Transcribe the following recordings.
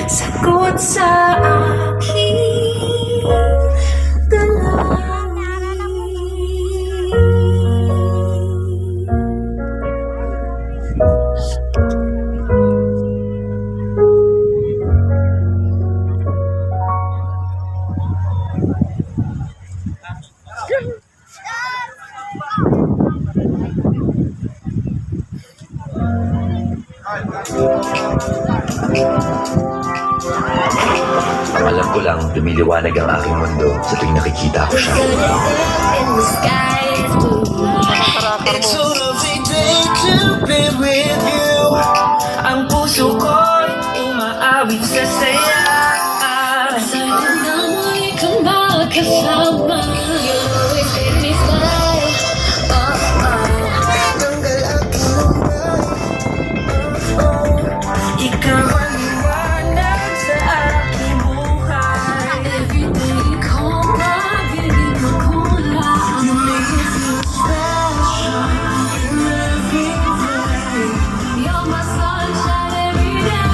sagot sa aking dalangin. Alam ko lang, lumiliwanag ang aking mundo sa tuwing nakikita ko siya. It's a lovely day to be with you. Ang puso ko'y umaawit sa saya. Sana namoy kang makasama. You always make me smile. Tanggal aking lumay. Ikaw ang liwanag sa aking buhay. Every day ko mabinig ako lang. You make me feel special in every way. You're my sunshine every day.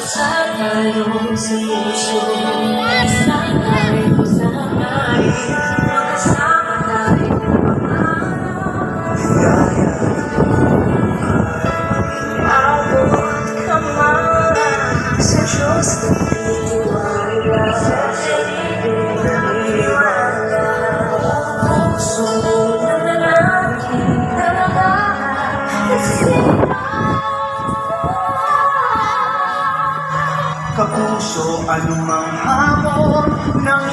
Sa puso, sana'y masanay, magkasama tayo abot kamay sa Diyos na titiwala, sa tiniwala, puso na lalaki talaga Kapuso, anumang hamon ng